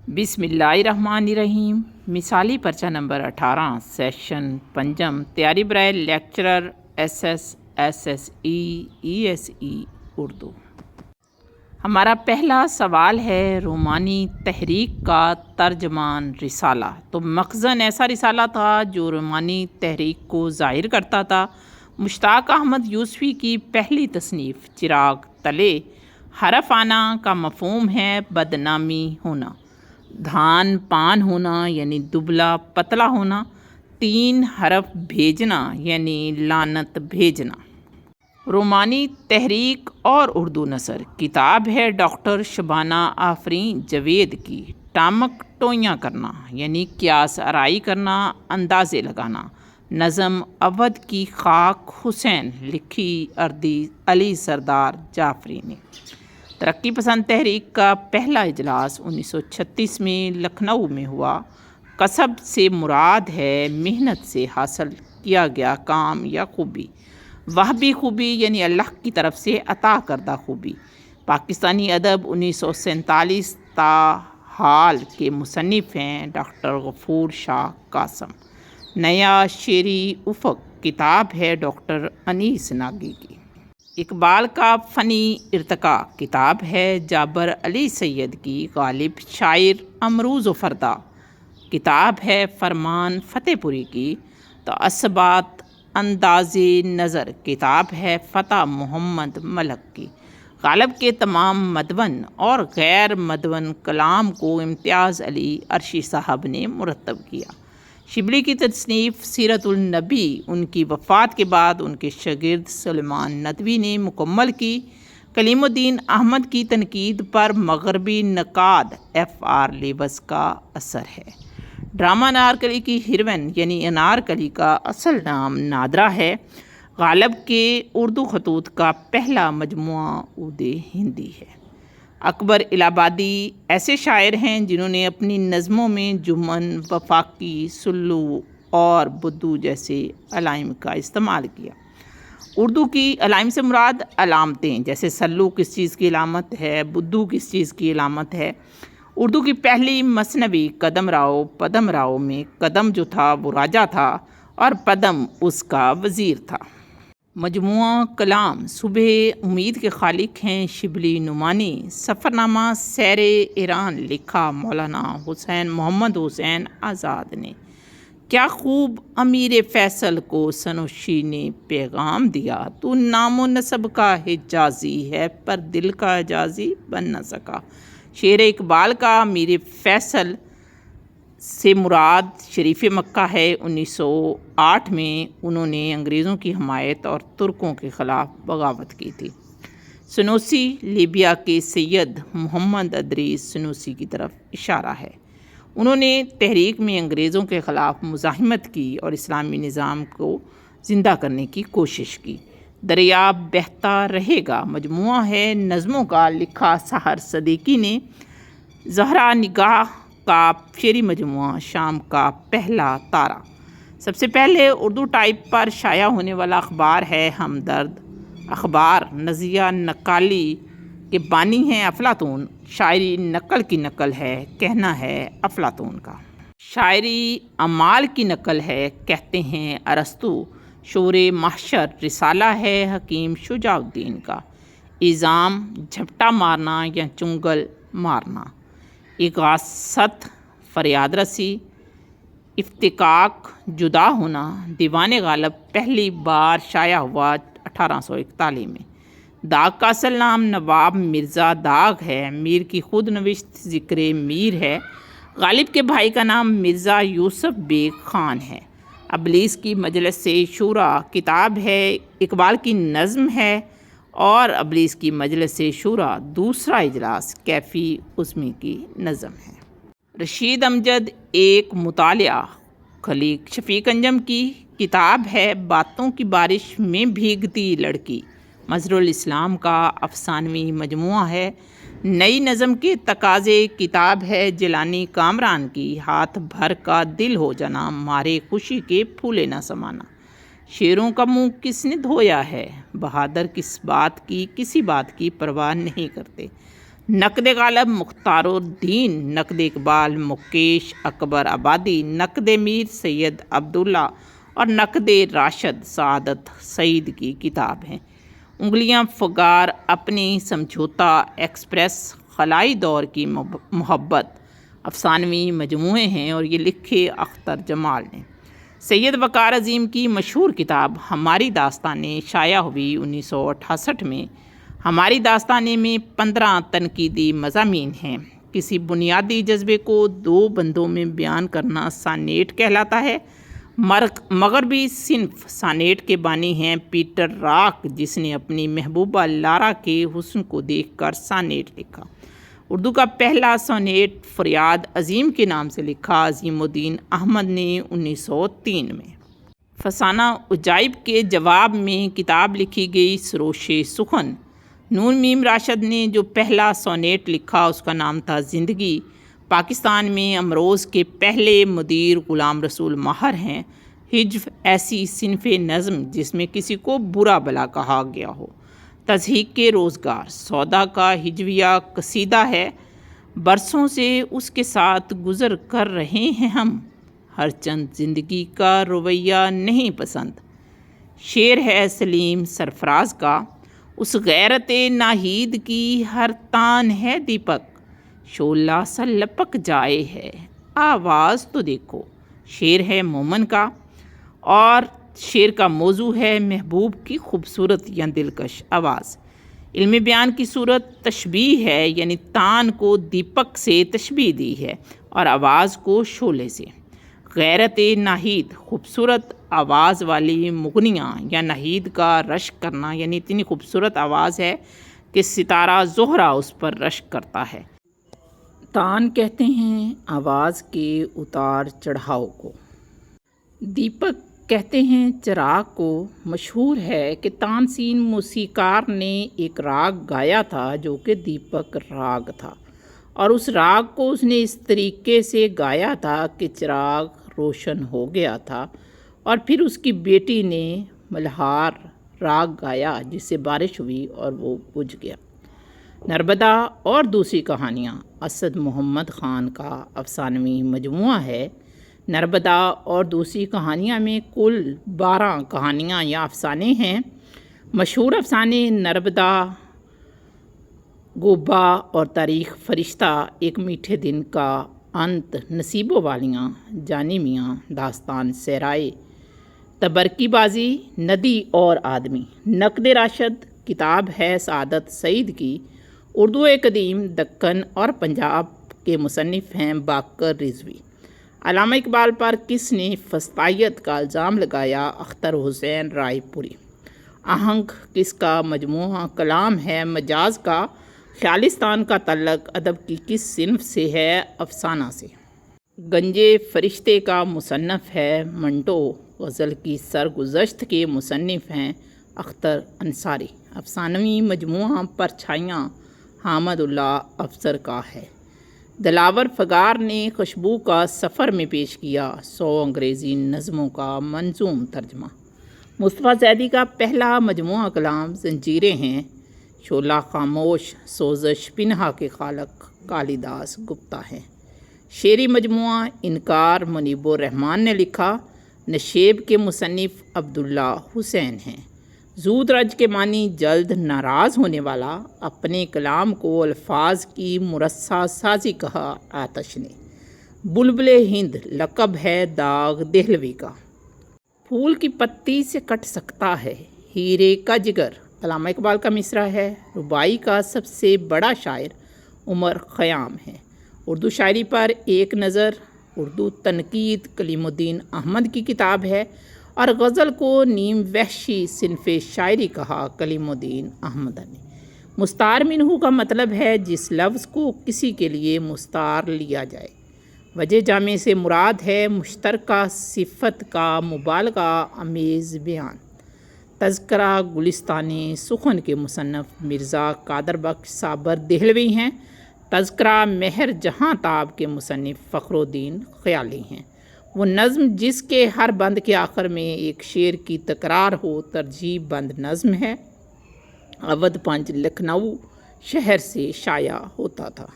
بسم اللہ الرحمن الرحیم۔ مثالی پرچہ نمبر 18 سیشن پنجم تیاری برائے لیکچرر ایس ایس اردو۔ ہمارا پہلا سوال ہے رومانی تحریک کا ترجمان رسالہ۔ تو مخزن ایسا رسالہ تھا جو رومانی تحریک کو ظاہر کرتا تھا۔ مشتاق احمد یوسفی کی پہلی تصنیف چراغ تلے حرف آنا کا مفہوم ہے بدنامی ہونا، دھان پان ہونا یعنی دبلا پتلا ہونا، 3 حرف بھیجنا یعنی لعنت بھیجنا۔ رومانی تحریک اور اردو نثر کتاب ہے ڈاکٹر شبانہ آفرین جوید کی۔ ٹامک ٹوئیاں کرنا یعنی قیاس آرائی کرنا، اندازے لگانا۔ نظم اودھ کی خاک حسین، لکھی اردی علی سردار جعفری نے۔ ترقی پسند تحریک کا پہلا اجلاس 1936 میں لکھنؤ میں ہوا۔ کسب سے مراد ہے محنت سے حاصل کیا گیا کام یا خوبی۔ وہبی خوبی یعنی اللہ کی طرف سے عطا کردہ خوبی۔ پاکستانی ادب 1947 تا حال کے مصنف ہیں ڈاکٹر غفور شاہ قاسم۔ نیا شعری افق کتاب ہے ڈاکٹر انیس ناگی کی۔ اقبال کا فنی ارتقاء کتاب ہے جابر علی سید کی۔ غالب شاعر امروز و فردا کتاب ہے فرمان فتح پوری کی۔ تعصبات انداز نظر کتاب ہے فتح محمد ملک کی۔ غالب کے تمام مدون اور غیر مدون کلام کو امتیاز علی عرشی صاحب نے مرتب کیا۔ شبلی کی تصنیف سیرت النبی ان کی وفات کے بعد ان کے شاگرد سلیمان ندوی نے مکمل کی۔ کلیم الدین احمد کی تنقید پر مغربی نقاد FR لیوس کا اثر ہے۔ ڈرامہ انارکلی کی ہیروئن یعنی انارکلی کا اصل نام نادرا ہے۔ غالب کے اردو خطوط کا پہلا مجموعہ عود ہندی ہے۔ اکبر الہ آبادی ایسے شاعر ہیں جنہوں نے اپنی نظموں میں جمن، وفاقی، سلو اور بدو جیسے علائم کا استعمال کیا۔ اردو کی علائم سے مراد علامتیں، جیسے سلو کس چیز کی علامت ہے، بدو کس چیز کی علامت ہے۔ اردو کی پہلی مثنوی قدم راؤ پدم راؤ میں قدم جو تھا وہ راجا تھا اور پدم اس کا وزیر تھا۔ مجموعہ کلام صبح امید کے خالق ہیں شبلی نعمانی۔ سفرنامہ سیر ایران لکھا مولانا حسین محمد حسین آزاد نے۔ کیا خوب امیر فیصل کو سنوشی نے پیغام دیا، تو نام و نسب کا حجازی ہے پر دل کا حجازی بن نہ سکا۔ شعر اقبال کا امیر فیصل سے مراد شریف مکہ ہے۔ 1908 میں انہوں نے انگریزوں کی حمایت اور ترکوں کے خلاف بغاوت کی تھی۔ سنوسی لیبیا کے سید محمد ادریس سنوسی کی طرف اشارہ ہے۔ انہوں نے تحریک میں انگریزوں کے خلاف مزاحمت کی اور اسلامی نظام کو زندہ کرنے کی کوشش کی۔ دریا بہتا رہے گا مجموعہ ہے نظموں کا، لکھا سحر صدیقی نے۔ زہرا نگاہ کا شعری مجموعہ شام کا پہلا تارا۔ سب سے پہلے اردو ٹائپ پر شائع ہونے والا اخبار ہے ہمدرد اخبار۔ نظریہ نقالی کے بانی ہیں افلاطون۔ شاعری نقل کی نقل ہے، کہنا ہے افلاطون کا۔ شاعری اعمال کی نقل ہے، کہتے ہیں ارسطو۔ شور محشر رسالہ ہے حکیم شجاع الدین کا۔ الزام جھپٹا مارنا یا چنگل مارنا۔ اغاثت فریاد رسی۔ افتکاک جدا ہونا۔ دیوان غالب پہلی بار شائع ہوا 1841 میں۔ داغ کا اصل نام نواب مرزا داغ ہے۔ میر کی خود نوشت ذکر میر ہے۔ غالب کے بھائی کا نام مرزا یوسف بیگ خان ہے۔ ابلیس کی مجلس شورا کتاب ہے، اقبال کی نظم ہے اور ابلیس کی مجلس شورا دوسرا اجلاس کیفی عظمی کی نظم ہے۔ رشید امجد ایک مطالعہ خلیق شفیق انجم کی کتاب ہے باتوں کی بارش میں بھیگتی لڑکی۔ مظہر الاسلام کا افسانوی مجموعہ ہے۔ نئی نظم کے تقاضے کتاب ہے جیلانی کامران کی۔ ہاتھ بھر کا دل ہو جانا، مارے خوشی کے پھولے نہ سمانا۔ شیروں کا منہ کس نے دھویا ہے، بہادر کسی بات کی پرواہ نہیں کرتے۔ نقد غالب مختار الدین، نقد اقبال مکیش اکبر آبادی، نقد میر سید عبداللہ اور نقد راشد سعادت سعید کی کتاب ہیں۔ انگلیاں فگار، اپنی سمجھوتا ایکسپریس، خلائی دور کی محبت افسانوی مجموعے ہیں اور یہ لکھے اختر جمال نے۔ سید وقار عظیم کی مشہور کتاب ہماری داستانیں شائع ہوئی 1968 میں۔ ہماری داستانیں میں 15 تنقیدی مضامین ہیں۔ کسی بنیادی جذبے کو 2 بندوں میں بیان کرنا سانیٹ کہلاتا ہے۔ مغربی صنف سانیٹ کے بانی ہیں پیٹر راک، جس نے اپنی محبوبہ لارا کے حسن کو دیکھ کر سانیٹ لکھا۔ اردو کا پہلا سونیٹ فریاد عظیم کے نام سے لکھا عظیم الدین احمد نے 1903 میں۔ فسانہ عجائب کے جواب میں کتاب لکھی گئی سروش سخن۔ نون میم راشد نے جو پہلا سونیٹ لکھا اس کا نام تھا زندگی۔ پاکستان میں امروز کے پہلے مدیر غلام رسول ماہر ہیں۔ ہجو ایسی صنف نظم جس میں کسی کو برا بلا کہا گیا ہو۔ تضحیک کے روزگار سودا کا ہجویہ قصیدہ ہے۔ برسوں سے اس کے ساتھ گزر کر رہے ہیں ہم، ہر چند زندگی کا رویہ نہیں پسند۔ شعر ہے سلیم سرفراز کا، اس غیرت ناہید کی ہر تان ہے دیپک، شعلہ سا لپک جائے ہے آواز تو دیکھو۔ شعر ہے مومن کا، اور شعر کا موضوع ہے محبوب کی خوبصورت یا دلکش آواز۔ علم بیان کی صورت تشبیہ ہے، یعنی تان کو دیپک سے تشبیہ دی ہے اور آواز کو شعلے سے۔ غیرت ناہید خوبصورت آواز والی مغنیاں یا ناہید کا رشک کرنا، یعنی اتنی خوبصورت آواز ہے کہ ستارہ زہرہ اس پر رشک کرتا ہے۔ تان کہتے ہیں آواز کے اتار چڑھاؤ کو۔ دیپک کہتے ہیں چراغ کو۔ مشہور ہے کہ تانسین موسیقار نے ایک راگ گایا تھا جو کہ دیپک راگ تھا، اور اس راگ کو اس نے اس طریقے سے گایا تھا کہ چراغ روشن ہو گیا تھا، اور پھر اس کی بیٹی نے ملہار راگ گایا جس سے بارش ہوئی اور وہ بجھ گیا۔ نربدا اور دوسری کہانیاں اسد محمد خان کا افسانوی مجموعہ ہے۔ نربدا اور دوسری کہانیاں میں کل 12 کہانیاں یا افسانے ہیں۔ مشہور افسانے نربدا، گوبا اور تاریخ فرشتہ، ایک میٹھے دن کا انت، نصیبوں والیاں، جانی میاں، داستان صحرائے، تبرکی بازی، ندی اور آدمی۔ نقد راشد کتاب ہے سعادت سعید کی۔ اردو قدیم، دکن اور پنجاب کے مصنف ہیں باقر رضوی۔ علامہ اقبال پر کس نے فسطائیت کا الزام لگایا؟ اختر حسین رائے پوری۔ آہنگ کس کا مجموعہ کلام ہے؟ مجاز کا۔ خیالستان کا تعلق ادب کی کس صنف سے ہے؟ افسانہ سے۔ گنجے فرشتے کا مصنف ہے منٹو۔ غزل کی سرگزشت کے مصنف ہیں اختر انصاری۔ افسانوی مجموعہ پرچھائیاں حامد اللہ افسر کا ہے۔ دلاور فگار نے خوشبو کا سفر میں پیش کیا 100 انگریزی نظموں کا منظوم ترجمہ۔ مصطفیٰ زیدی کا پہلا مجموعہ کلام زنجیریں ہیں۔ شعلہ خاموش سوزش پنہا کے خالق کالی داس گپتا ہیں۔ شعری مجموعہ انکار منیب الرحمن نے لکھا۔ نشیب کے مصنف عبداللہ حسین ہیں۔ زود رج کے معنی جلد ناراض ہونے والا۔ اپنے کلام کو الفاظ کی مرصع سازی کہا آتش نے۔ بلبل ہند لقب ہے داغ دہلوی کا۔ پھول کی پتی سے کٹ سکتا ہے ہیرے کا جگر، علامہ اقبال کا مصرع ہے۔ ربائی کا سب سے بڑا شاعر عمر خیام ہے۔ اردو شاعری پر ایک نظر اردو تنقید کلیم الدین احمد کی کتاب ہے، اور غزل کو نیم وحشی صنف شاعری کہا کلیم الدین احمد نے۔ مستعار منہ کا مطلب ہے جس لفظ کو کسی کے لیے مستعار لیا جائے۔ وجہ جامع سے مراد ہے مشترکہ صفت کا مبالغہ آمیز بیان۔ تذکرہ گلستان سخن کے مصنف مرزا قادر بخش صابر دہلوی ہیں۔ تذکرہ مہر جہاں تاب کے مصنف فخر الدین خیالی ہیں۔ وہ نظم جس کے ہر بند کے آخر میں ایک شعر کی تکرار ہو ترجیح بند نظم ہے۔ اودھ پنج لکھنؤ شہر سے شائع ہوتا تھا۔